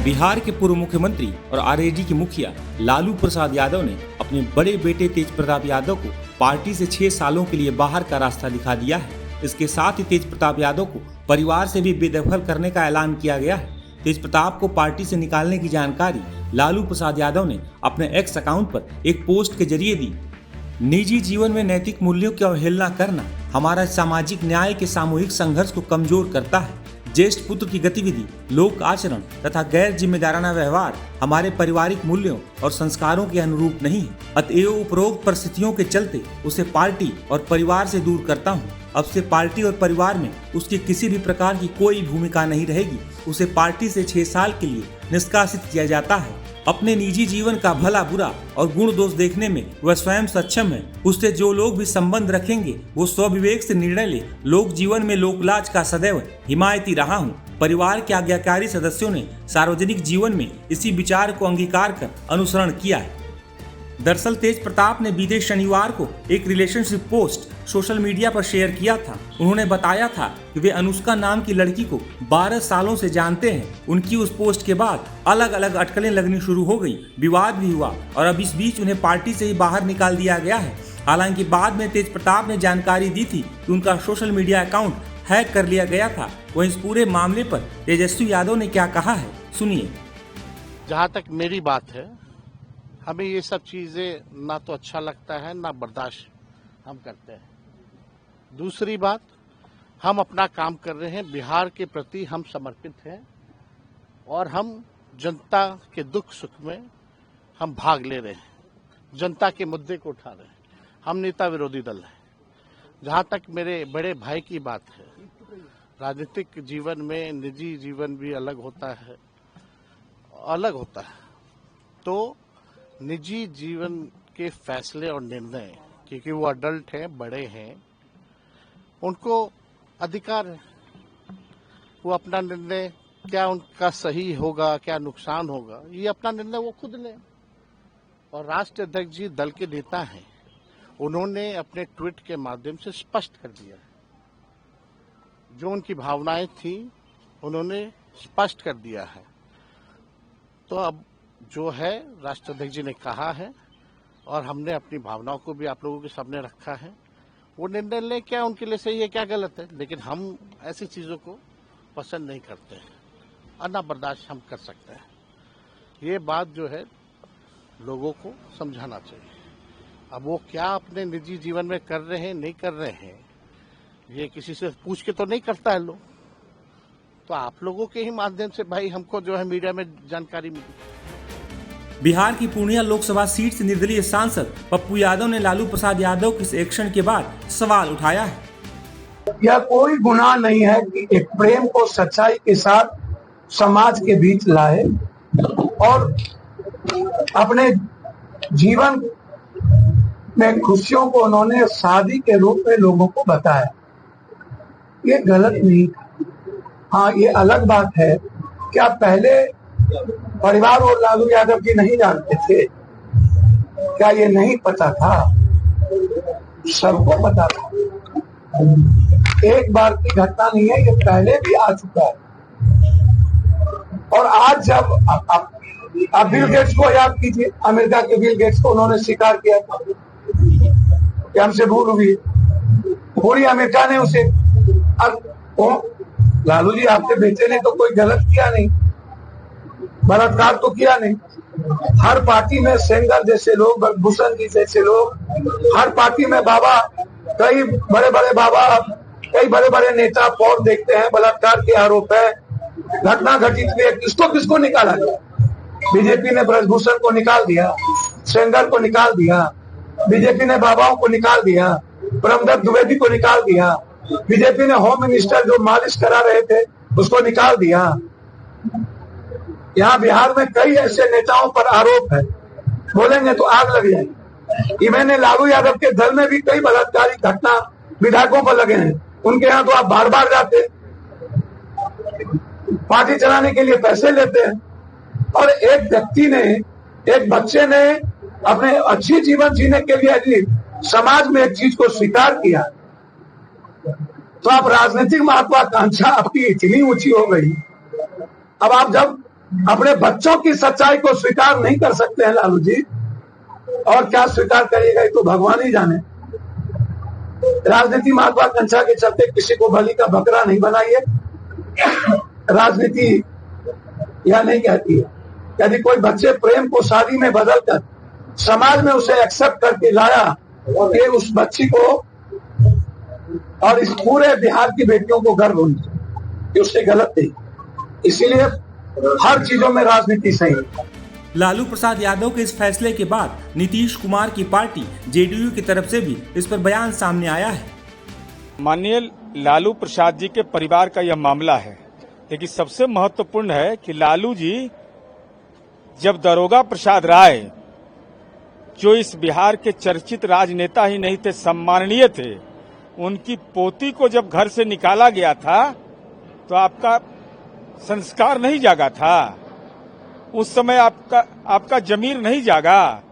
बिहार के पूर्व मुख्यमंत्री और आरजेडी के मुखिया लालू प्रसाद यादव ने अपने बड़े बेटे तेज प्रताप यादव को पार्टी से 6 सालों के लिए बाहर का रास्ता दिखा दिया है। इसके साथ ही तेज प्रताप यादव को परिवार से भी बेदखल करने का ऐलान किया गया है। तेज प्रताप को पार्टी से निकालने की जानकारी लालू प्रसाद यादव ने अपने एक्स अकाउंट पर एक पोस्ट के जरिए दी। निजी जीवन में नैतिक मूल्यों की अवहेलना करना हमारा सामाजिक न्याय के सामूहिक संघर्ष को कमजोर करता है। ज्येष्ठ पुत्र की गतिविधि, लोक आचरण तथा गैर जिम्मेदाराना व्यवहार हमारे पारिवारिक मूल्यों और संस्कारों के अनुरूप नहीं है। अतएव उपरोक्त परिस्थितियों के चलते उसे पार्टी और परिवार से दूर करता हूँ। अब से पार्टी और परिवार में उसकी किसी भी प्रकार की कोई भूमिका नहीं रहेगी। उसे पार्टी से 6 साल के लिए निष्कासित किया जाता है। अपने निजी जीवन का भला बुरा और गुण दोष देखने में वह स्वयं सक्षम है। उससे जो लोग भी संबंध रखेंगे वो स्वविवेक से निर्णय ले। लोक जीवन में लोकलाज का सदैव हिमायती रहा हूँ। परिवार के आज्ञाकारी सदस्यों ने सार्वजनिक जीवन में इसी विचार को अंगीकार कर अनुसरण किया है। दरअसल तेज प्रताप ने बीते शनिवार को एक रिलेशनशिप पोस्ट सोशल मीडिया पर शेयर किया था। उन्होंने बताया था कि वे अनुष्का नाम की लड़की को 12 सालों से जानते हैं। उनकी उस पोस्ट के बाद अलग अलग अटकलें लगनी शुरू हो गई, विवाद भी हुआ और अब इस बीच उन्हें पार्टी से ही बाहर निकाल दिया गया है। हालांकि बाद में तेज प्रताप ने जानकारी दी थी कि उनका सोशल मीडिया अकाउंट हैक कर लिया गया था। वहीं इस पूरे मामले पर तेजस्वी यादव ने क्या कहा है, सुनिए। जहाँ तक मेरी बात है, हमें ये सब चीजें ना तो अच्छा लगता है ना बर्दाश्त हम करते हैं। दूसरी बात, हम अपना काम कर रहे हैं, बिहार के प्रति हम समर्पित हैं और हम जनता के दुख सुख में हम भाग ले रहे हैं, जनता के मुद्दे को उठा रहे हैं। हम नेता विरोधी दल हैं। जहाँ तक मेरे बड़े भाई की बात है, राजनीतिक जीवन में निजी जीवन भी अलग होता है। तो निजी जीवन के फैसले और निर्णय, क्योंकि वो अडल्ट हैं, बड़े हैं, उनको अधिकार है। वो अपना निर्णय, क्या उनका सही होगा क्या नुकसान होगा, ये अपना निर्णय वो खुद लें। और राष्ट्रीय अध्यक्ष जी दल के नेता हैं, उन्होंने अपने ट्वीट के माध्यम से स्पष्ट कर दिया है। जो उनकी भावनाएं थी उन्होंने स्पष्ट कर दिया है। तो अब जो है राष्ट्रीय अध्यक्ष जी ने कहा है और हमने अपनी भावनाओं को भी आप लोगों के सामने रखा है। वो निर्णय ले, क्या उनके लिए सही है क्या गलत है, लेकिन हम ऐसी चीजों को पसंद नहीं करते हैं और ना बर्दाश्त हम कर सकते हैं। ये बात जो है लोगों को समझाना चाहिए। अब वो क्या अपने निजी जीवन में कर रहे हैं नहीं कर रहे हैं, ये किसी से पूछ के तो नहीं करता है लोग। तो आप लोगों के ही माध्यम से भाई हमको जो है मीडिया में जानकारी मिली। बिहार की पूर्णिया लोकसभा सीट से निर्दलीय सांसद पप्पू यादव ने लालू प्रसाद यादव के इस एक्शन के बाद सवाल उठाया है। यह कोई गुनाह नहीं है कि एक प्रेम को सच्चाई के साथ समाज के बीच लाए और अपने जीवन में खुशियों को उन्होंने शादी के रूप में लोगों को बताया। ये गलत नहीं था। हाँ, ये अलग बात है, क्या पहले परिवार और लालू यादव की नहीं जानते थे? क्या ये नहीं पता था? सबको पता था। एक बार की घटना नहीं है, ये पहले भी आ चुका है। और आज जब आप बिल गेट्स को याद कीजिए, अमेरिका के बिल गेट्स को उन्होंने स्वीकार किया था कि हमसे भूल हुई। पूरी अमेरिका ने उसे, अब लालू जी आपके बेटे ने तो कोई गलत किया नहीं, बलात्कार तो किया नहीं। हर पार्टी में सेंगर जैसे लोग, भूषण जी जैसे लोग, हर पार्टी में बाबा, कई बड़े बड़े बाबा, कई बड़े बड़े नेता पौध देखते हैं। बलात्कार के आरोप है, घटना घटित हुई, किसको निकाला गया? बीजेपी ने ब्रजभूषण को निकाल दिया, सेंगर को निकाल दिया, बीजेपी ने बाबाओं को निकाल दिया, ब्रह्मदत्त द्विवेदी को निकाल दिया, बीजेपी ने होम मिनिस्टर जो मालिश करा रहे थे उसको निकाल दिया। यहाँ बिहार में कई ऐसे नेताओं पर आरोप है, बोलेंगे तो आग लग जाएगी। इवन लालू यादव के दल में भी कई बलात्कारी घटना विधायकों पर लगे हैं। उनके यहाँ तो आप बार बार जाते, पार्टी चलाने के लिए पैसे लेते हैं। और एक व्यक्ति ने, एक बच्चे ने अपने अच्छी जीवन जीने के लिए यदि समाज में एक चीज को स्वीकार किया, तो आप राजनीतिक महत्वाकांक्षा आपकी इतनी ऊंची हो गई। अब आप जब अपने बच्चों की सच्चाई को स्वीकार नहीं कर सकते हैं लालू जी, और क्या स्वीकार करिएगा ये तो भगवान ही जाने। राजनीति महत्वाकांक्षा के चलते किसी को बलि का बकरा नहीं बनाइए। राजनीति यह नहीं कहती है, यदि कोई बच्चे प्रेम को शादी में बदलकर समाज में उसे एक्सेप्ट करके लाया कि उस बच्ची को और इस पूरे बिहार की बेटियों को गर्व होनी कि उससे गलत थी। इसीलिए हर चीजों में राजनीति सही है। लालू प्रसाद यादव के इस फैसले के बाद नीतीश कुमार की पार्टी जेडीयू की तरफ से भी इस पर बयान सामने आया है। माननीय लालू प्रसाद जी के परिवार का यह मामला है, लेकिन सबसे महत्वपूर्ण है कि लालू जी जब दरोगा प्रसाद राय, जो इस बिहार के चर्चित राजनेता ही नहीं थे, सम्माननीय थे, उनकी पोती को जब घर से निकाला गया था तो आपका संस्कार नहीं जागा था। उस समय आपका जमीर नहीं जागा,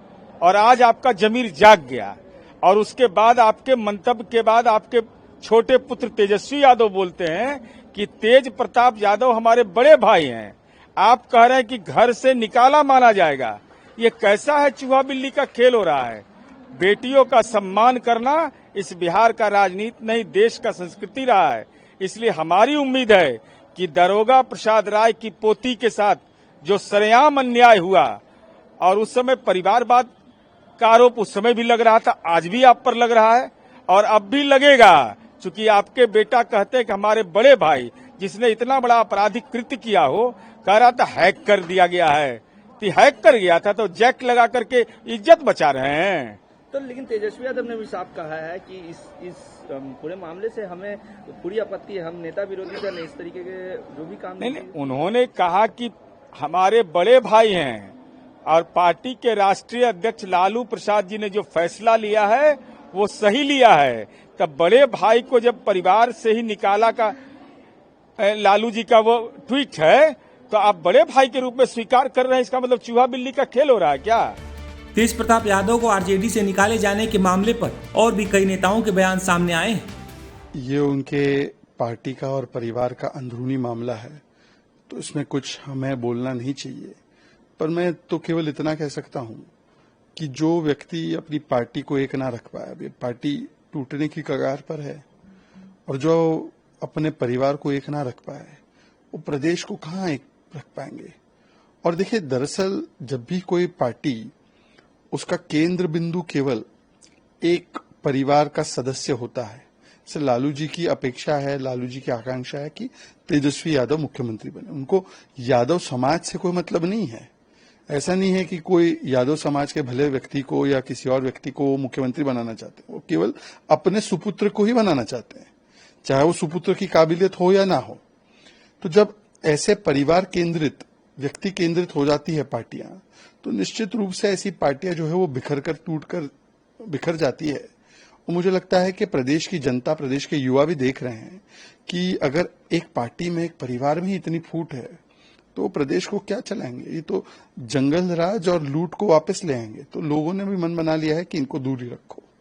और आज आपका जमीर जाग गया। और उसके बाद आपके मंतव्य के बाद आपके छोटे पुत्र तेजस्वी यादव बोलते हैं कि तेज प्रताप यादव हमारे बड़े भाई हैं। आप कह रहे हैं कि घर से निकाला माना जाएगा। ये कैसा है, चूहा बिल्ली का खेल हो रहा है। बेटियों का सम्मान करना इस बिहार का राजनीति नहीं, देश का संस्कृति रहा है। इसलिए हमारी उम्मीद है कि दरोगा प्रसाद राय की पोती के साथ जो सरेआम अन्याय हुआ, और उस समय परिवारवाद का आरोप उस समय भी लग रहा था, आज भी आप पर लग रहा है और अब भी लगेगा, चूंकि आपके बेटा कहते हैं कि हमारे बड़े भाई जिसने इतना बड़ा आपराधिक कृत्य किया हो, कह रहा था हैक कर दिया गया है। तो हैक कर गया था तो जैक लगा करके इज्जत बचा रहे हैं। तो लेकिन तेजस्वी यादव ने भी साफ कहा है कि इस पूरे मामले से हमें पूरी आपत्ति है, हम नेता विरोधी दल इस तरीके के जो भी काम नहीं, उन्होंने कहा कि हमारे बड़े भाई हैं और पार्टी के राष्ट्रीय अध्यक्ष लालू प्रसाद जी ने जो फैसला लिया है वो सही लिया है। तब बड़े भाई को जब परिवार से ही निकाला का लालू जी का वो ट्वीट है, तो आप बड़े भाई के रूप में स्वीकार कर रहे हैं, इसका मतलब चूहा बिल्ली का खेल हो रहा है क्या? तेज प्रताप यादव को आरजेडी से निकाले जाने के मामले पर और भी कई नेताओं के बयान सामने आए हैं। ये उनके पार्टी का और परिवार का अंदरूनी मामला है, तो इसमें कुछ हमें बोलना नहीं चाहिए। पर मैं तो केवल इतना कह सकता हूं कि जो व्यक्ति अपनी पार्टी को एक ना रख पाया, अभी पार्टी टूटने की कगार पर है, और जो अपने परिवार को एक ना रख पाए, वो प्रदेश को कहाँ एक रख पाएंगे। और देखिए, दरअसल जब भी कोई पार्टी, उसका केंद्र बिंदु केवल एक परिवार का सदस्य होता है, जैसे लालू जी की अपेक्षा है, लालू जी की आकांक्षा है कि तेजस्वी यादव मुख्यमंत्री बने। उनको यादव समाज से कोई मतलब नहीं है। ऐसा नहीं है कि कोई यादव समाज के भले व्यक्ति को या किसी और व्यक्ति को मुख्यमंत्री बनाना चाहते हैं। वो केवल अपने सुपुत्र को ही बनाना चाहते हैं, चाहे वो सुपुत्र की काबिलियत हो या ना हो। तो जब ऐसे परिवार केंद्रित, व्यक्ति केंद्रित हो जाती है पार्टियां, तो निश्चित रूप से ऐसी पार्टियां जो है वो बिखर जाती है। और मुझे लगता है कि प्रदेश की जनता, प्रदेश के युवा भी देख रहे हैं कि अगर एक पार्टी में, एक परिवार में ही इतनी फूट है, तो प्रदेश को क्या चलाएंगे? ये तो जंगल राज और लूट को वापस ले आएंगे। तो लोगों ने भी मन बना लिया है कि इनको दूर ही रखो।